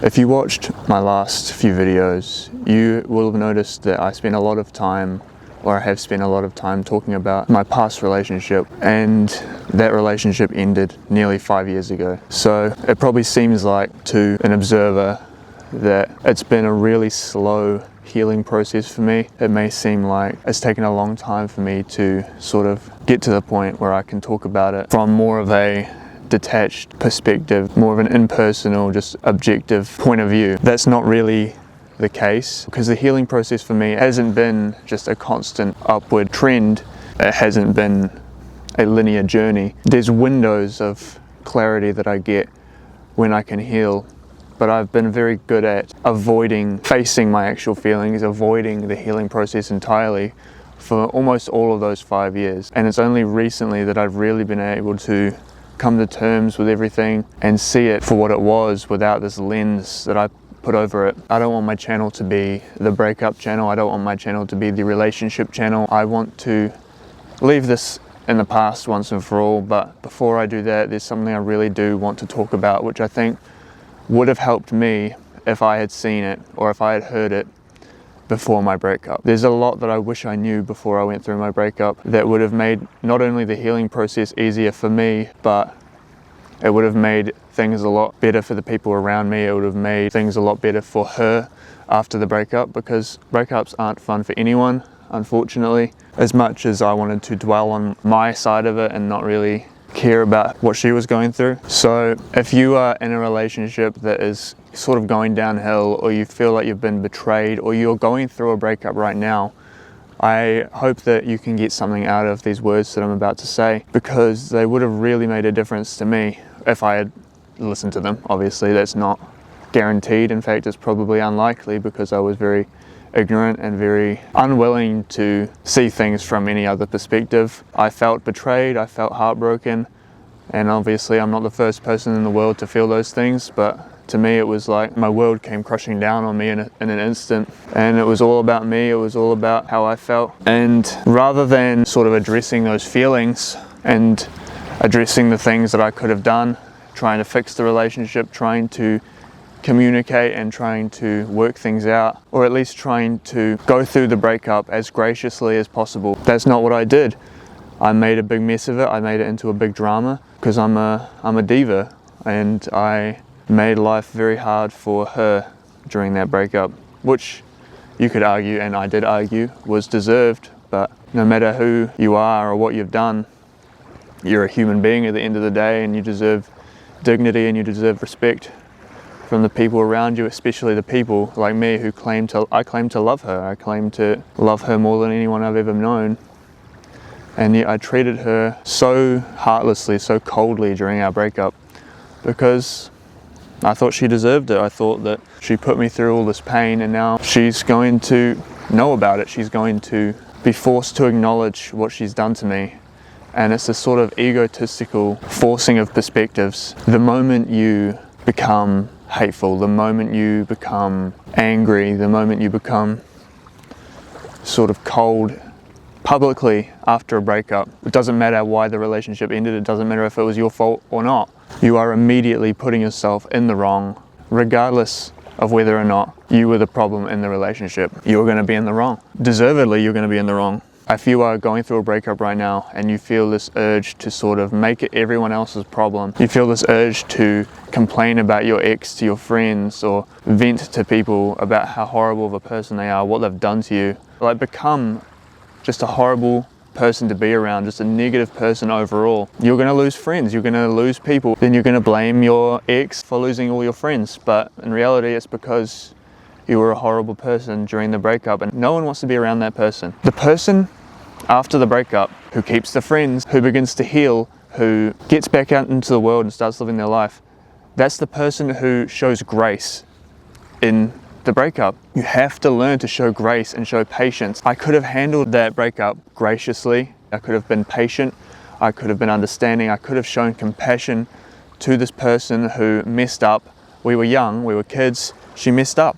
If you watched my last few videos, you will have noticed that I spent a lot of time, or I have spent a lot of time talking about my past relationship, and that relationship ended nearly 5 years ago. So it probably seems like to an observer that it's been a really slow healing process for me. It may seem like it's taken a long time for me to sort of get to the point where I can talk about it from more of a detached perspective, more of an impersonal, just objective point of view. That's not really the case, because the healing process for me hasn't been just a constant upward trend. It hasn't been a linear journey. There's windows of clarity that I get when I can heal, but I've been very good at avoiding facing my actual feelings, avoiding the healing process entirely for almost all of those 5 years. And it's only recently that I've really been able to come to terms with everything and see it for what it was, without this lens that I put over it. I don't want my channel to be the breakup channel. I don't want my channel to be the relationship channel. I want to leave this in the past once and for all, but before I do that, there's something I really do want to talk about, which I think would have helped me if I had seen it, or if I had heard it before my breakup. There's a lot that I wish I knew before I went through my breakup that would have made not only the healing process easier for me, but it would have made things a lot better for the people around me. It would have made things a lot better for her after the breakup, because breakups aren't fun for anyone, unfortunately. As much as I wanted to dwell on my side of it and not really care about what she was going through. So if you are in a relationship that is sort of going downhill, or you feel like you've been betrayed, or you're going through a breakup right now, I hope that you can get something out of these words that I'm about to say, because they would have really made a difference to me if I had listened to them. Obviously, that's not guaranteed. In fact, it's probably unlikely, because I was very ignorant and very unwilling to see things from any other perspective. I felt betrayed, I felt heartbroken, and obviously I'm not the first person in the world to feel those things, but to me it was like my world came crushing down on me in an instant, and it was all about me. It was all about how I felt, and rather than sort of addressing those feelings and addressing the things that I could have done, trying to fix the relationship, trying to communicate and trying to work things out, or at least trying to go through the breakup as graciously as possible, that's not what I did. I made a big mess of it. I made it into a big drama, because I'm a diva, and I made life very hard for her during that breakup, which you could argue, and I did argue, was deserved. But no matter who you are or what you've done, you're a human being at the end of the day, and you deserve dignity and you deserve respect from the people around you, especially the people like me who I claim to love her. I claim to love her more than anyone I've ever known. And yet I treated her so heartlessly, so coldly during our breakup, because I thought she deserved it. I thought that she put me through all this pain, and now she's going to know about it. She's going to be forced to acknowledge what she's done to me. And it's a sort of egotistical forcing of perspectives. The moment you become hateful, the moment you become angry, the moment you become sort of cold publicly after a breakup, it doesn't matter why the relationship ended, it doesn't matter if it was your fault or not, you are immediately putting yourself in the wrong, regardless of whether or not you were the problem in the relationship. You're going to be in the wrong. Deservedly, you're going to be in the wrong. If you are going through a breakup right now and you feel this urge to sort of make it everyone else's problem, you feel this urge to complain about your ex to your friends, or vent to people about how horrible of a person they are, what they've done to you, like become just a horrible person to be around, just a negative person overall, you're going to lose friends, you're going to lose people, then you're going to blame your ex for losing all your friends. But in reality, it's because you were a horrible person during the breakup, and no one wants to be around that person. The person after the breakup who keeps the friends, who begins to heal, who gets back out into the world and starts living their life, that's the person who shows grace in the breakup. You have to learn to show grace and show patience. I could have handled that breakup graciously. I could have been patient. I could have been understanding. I could have shown compassion to this person who messed up. We were young, we were kids, she messed up.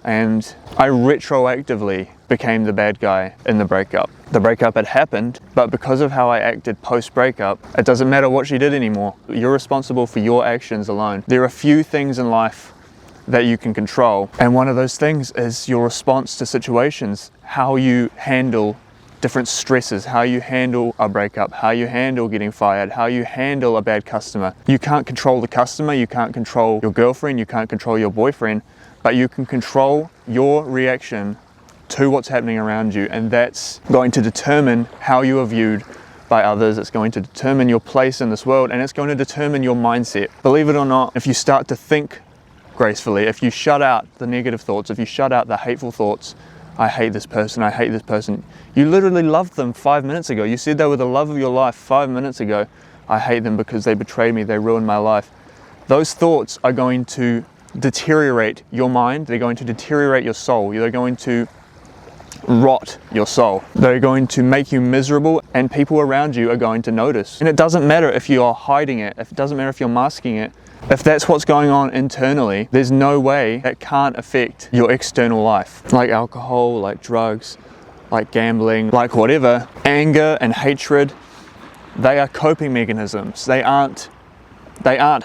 And I retroactively became the bad guy in the breakup. The breakup had happened, but because of how I acted post-breakup, it doesn't matter what she did anymore. You're responsible for your actions alone. There are few things in life that you can control. And one of those things is your response to situations, how you handle different stresses, how you handle a breakup, how you handle getting fired, how you handle a bad customer. You can't control the customer, you can't control your girlfriend, you can't control your boyfriend, but you can control your reaction to what's happening around you, and that's going to determine how you are viewed by others. It's going to determine your place in this world, and it's going to determine your mindset. Believe it or not, if you start to think gracefully, if you shut out the negative thoughts, if you shut out the hateful thoughts, I hate this person, I hate this person. You literally loved them 5 minutes ago. You said they were the love of your life 5 minutes ago. I hate them because they betrayed me, they ruined my life. Those thoughts are going to deteriorate your mind, they're going to deteriorate your soul, they're going to rot your soul. They're going to make you miserable, and people around you are going to notice. And it doesn't matter if you are hiding it, it doesn't matter if you're masking it. If that's what's going on internally, there's no way that can't affect your external life. Like alcohol, like drugs, like gambling, like whatever. Anger and hatred, they are coping mechanisms. They aren't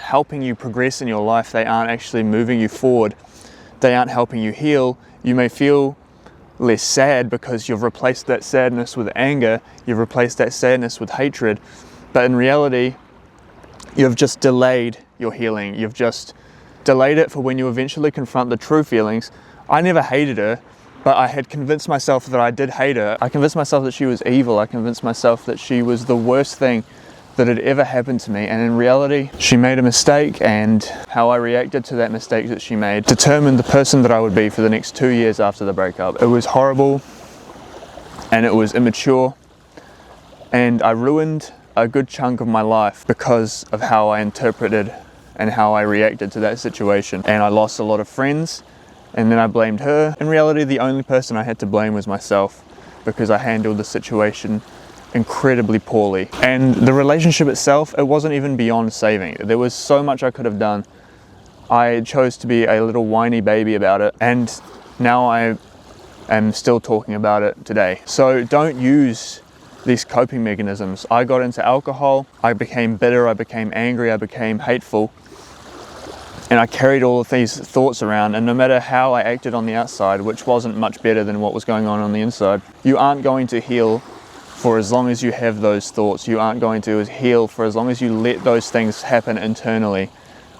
helping you progress in your life. They aren't actually moving you forward. They aren't helping you heal. You may feel less sad because you've replaced that sadness with anger, you've replaced that sadness with hatred, but in reality, you've just delayed your healing. You've just delayed it for when you eventually confront the true feelings. I never hated her, but I had convinced myself that I did hate her. I convinced myself that she was evil. I convinced myself that she was the worst thing that had ever happened to me, and in reality, she made a mistake, and how I reacted to that mistake that she made determined the person that I would be for the next 2 years after the breakup. It was horrible, and it was immature, and I ruined a good chunk of my life because of how I interpreted and how I reacted to that situation. And I lost a lot of friends, and then I blamed her. In reality, the only person I had to blame was myself, because I handled the situation incredibly poorly. And the relationship itself, it wasn't even beyond saving. There was so much I could have done. I chose to be a little whiny baby about it, and now I am still talking about it today. So don't use these coping mechanisms. I got into alcohol, I became bitter, I became angry, I became hateful, and I carried all of these thoughts around, and no matter how I acted on the outside, which wasn't much better than what was going on the inside, you aren't going to heal for as long as you have those thoughts. You aren't going to heal for as long as you let those things happen internally.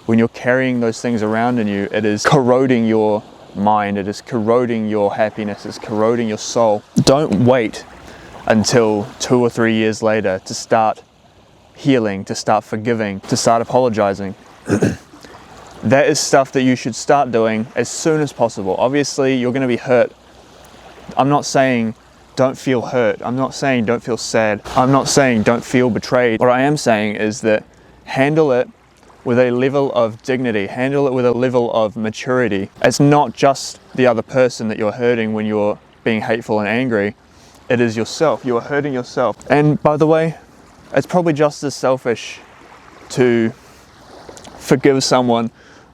When you're carrying those things around in you, it is corroding your mind, it is corroding your happiness, it's corroding your soul. Don't wait until 2 or 3 years later to start healing, to start forgiving, to start apologizing. That is stuff that you should start doing as soon as possible. Obviously, you're going to be hurt. I'm not saying don't feel hurt. I'm not saying don't feel sad. I'm not saying don't feel betrayed. What I am saying is that handle it with a level of dignity, handle it with a level of maturity. It's not just the other person that you're hurting when you're being hateful and angry. It is yourself. You are hurting yourself. And by the way, it's probably just as selfish to forgive someone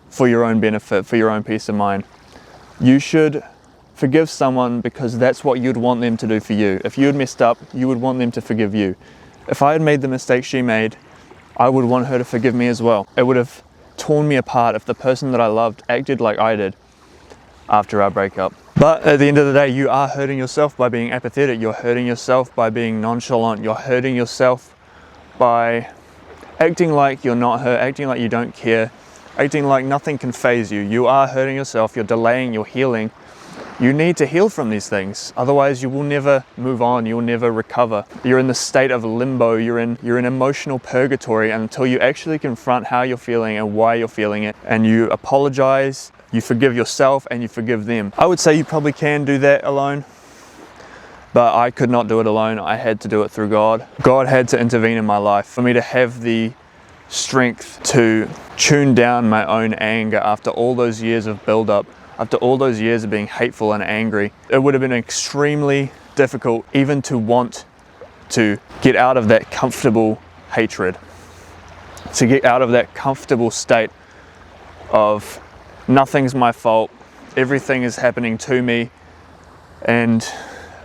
for your own benefit, for your own peace of mind. You should forgive someone because that's what you'd want them to do for you. If you had messed up, you would want them to forgive you. If I had made the mistake she made, I would want her to forgive me as well. It would have torn me apart if the person that I loved acted like I did after our breakup. But at the end of the day, you are hurting yourself by being apathetic. You're hurting yourself by being nonchalant. You're hurting yourself by acting like you're not hurt, acting like you don't care, acting like nothing can faze you. You are hurting yourself. You're delaying your healing. You need to heal from these things. Otherwise, you will never move on. You'll never recover. You're in the state of limbo. You're in emotional purgatory until you actually confront how you're feeling and why you're feeling it. And you apologize, you forgive yourself, and you forgive them. I would say you probably can do that alone, but I could not do it alone. I had to do it through God. God had to intervene in my life for me to have the strength to tune down my own anger after all those years of build-up. After all those years of being hateful and angry, it would have been extremely difficult even to want to get out of that comfortable hatred, to get out of that comfortable state of nothing's my fault, everything is happening to me, and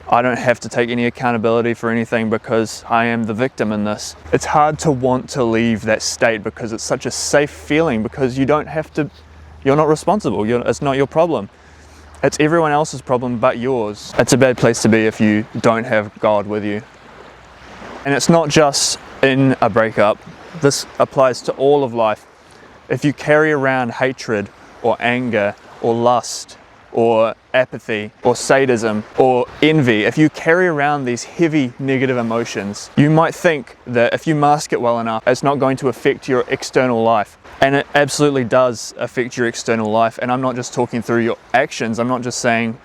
I don't have to take any accountability for anything because I am the victim in this. It's hard to want to leave that state because it's such a safe feeling, because you don't have to You're not responsible. It's not your problem. It's everyone else's problem but yours. It's a bad place to be if you don't have God with you. And it's not just in a breakup. This applies to all of life. If you carry around hatred or anger or lust or apathy or sadism or envy, if you carry around these heavy negative emotions, you might think that if you mask it well enough, it's not going to affect your external life. And it absolutely does affect your external life. And I'm not just talking through your actions. I'm not just saying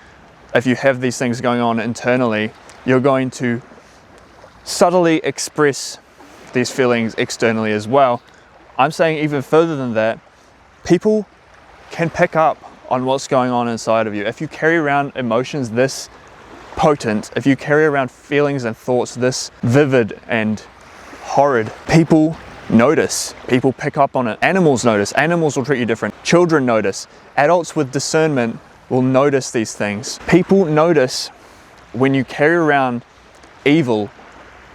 if you have these things going on internally, you're going to subtly express these feelings externally as well. I'm saying even further than that, people can pick up on what's going on inside of you. If you carry around emotions this potent, if you carry around feelings and thoughts this vivid and horrid, people notice, people pick up on it. Animals notice, animals will treat you different. Children notice, adults with discernment will notice these things. People notice when you carry around evil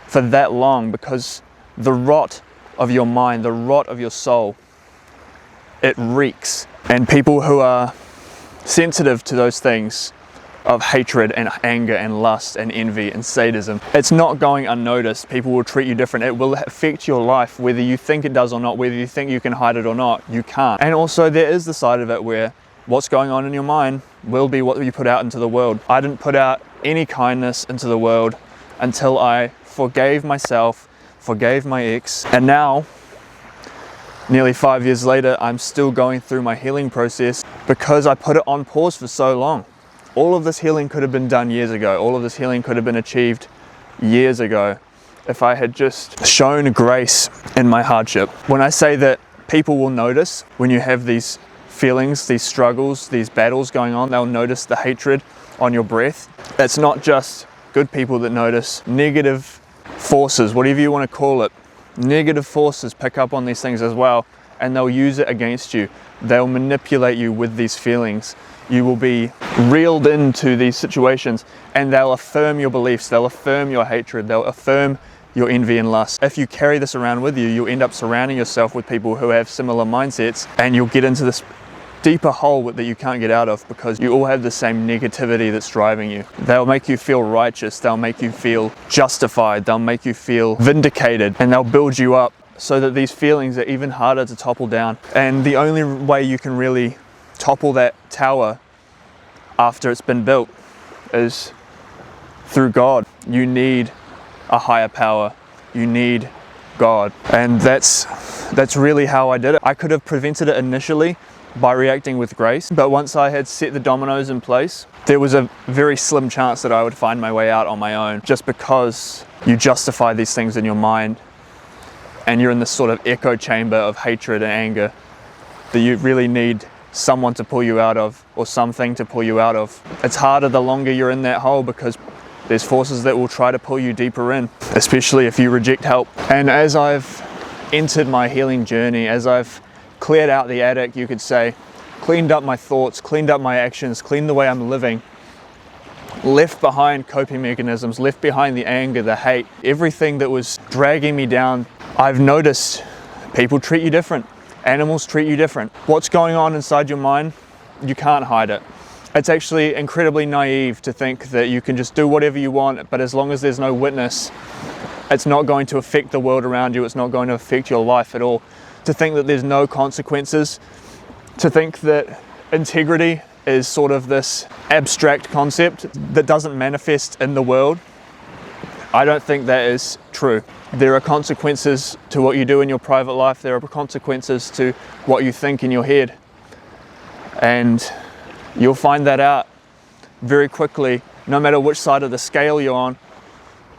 for that long, because the rot of your mind, the rot of your soul, it reeks. And people who are sensitive to those things of hatred and anger and lust and envy and sadism, it's not going unnoticed. People will treat you different. It will affect your life, whether you think it does or not, whether you think you can hide it or not, you can't. And also there is the side of it where what's going on in your mind will be what you put out into the world. I didn't put out any kindness into the world until I forgave myself, forgave my ex, and now, nearly 5 years later, I'm still going through my healing process because I put it on pause for so long. All of this healing could have been done years ago. All of this healing could have been achieved years ago if I had just shown grace in my hardship. When I say that people will notice when you have these feelings, these struggles, these battles going on, they'll notice the hatred on your breath. It's not just good people that notice. Negative forces, whatever you want to call it, negative forces pick up on these things as well, and they'll use it against you. They'll manipulate you with these feelings. You will be reeled into these situations and they'll affirm your beliefs, they'll affirm your hatred, they'll affirm your envy and lust. If you carry this around with you, you'll end up surrounding yourself with people who have similar mindsets, and you'll get into this deeper hole that you can't get out of because you all have the same negativity that's driving you. They'll make you feel righteous, they'll make you feel justified, they'll make you feel vindicated, and they'll build you up so that these feelings are even harder to topple down. And the only way you can really topple that tower after it's been built is through God. You need a higher power. You need God. And that's really how I did it. I could have prevented it initially by reacting with grace, but once I had set the dominoes in place, there was a very slim chance that I would find my way out on my own, just because you justify these things in your mind and you're in this sort of echo chamber of hatred and anger that you really need someone to pull you out of, or something to pull you out of. It's harder the longer you're in that hole because there's forces that will try to pull you deeper in, especially if you reject help. And as I've entered my healing journey, as I've cleared out the attic, you could say, cleaned up my thoughts, cleaned up my actions, cleaned the way I'm living, left behind coping mechanisms, left behind the anger, the hate, everything that was dragging me down, I've noticed people treat you different. Animals treat you different. What's going on inside your mind, you can't hide it. It's actually incredibly naive to think that you can just do whatever you want, but as long as there's no witness, it's not going to affect the world around you, it's not going to affect your life at all. To think that there's no consequences, to think that integrity is sort of this abstract concept that doesn't manifest in the world, I don't think that is true. There are consequences to what you do in your private life. There are consequences to what you think in your head. And you'll find that out very quickly, no matter which side of the scale you're on,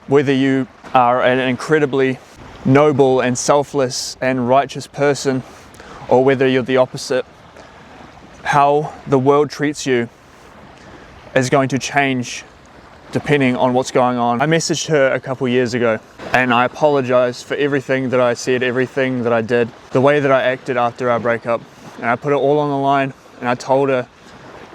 whether you are an incredibly noble and selfless and righteous person, or whether you're the opposite. How the world treats you is going to change depending on what's going on. I messaged her a couple years ago and I apologized for everything that I said, everything that I did, the way that I acted after our breakup, and I put it all on the line, and I told her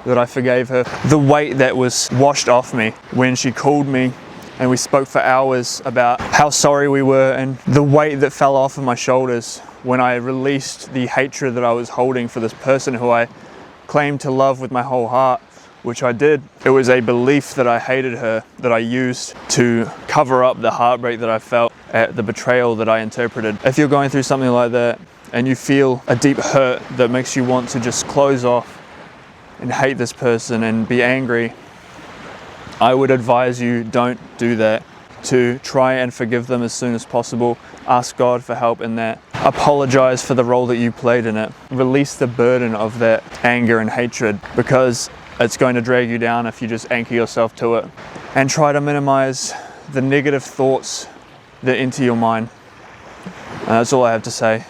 that I forgave her. The weight that was washed off me when she called me and we spoke for hours about how sorry we were, and the weight that fell off of my shoulders when I released the hatred that I was holding for this person who I claimed to love with my whole heart, which I did. It was a belief that I hated her that I used to cover up the heartbreak that I felt at the betrayal that I interpreted. If you're going through something like that and you feel a deep hurt that makes you want to just close off and hate this person and be angry, I would advise you don't do that. To try and forgive them as soon as possible. Ask God for help in that. Apologize for the role that you played in it. Release the burden of that anger and hatred, because it's going to drag you down if you just anchor yourself to it. And try to minimize the negative thoughts that enter your mind. And that's all I have to say.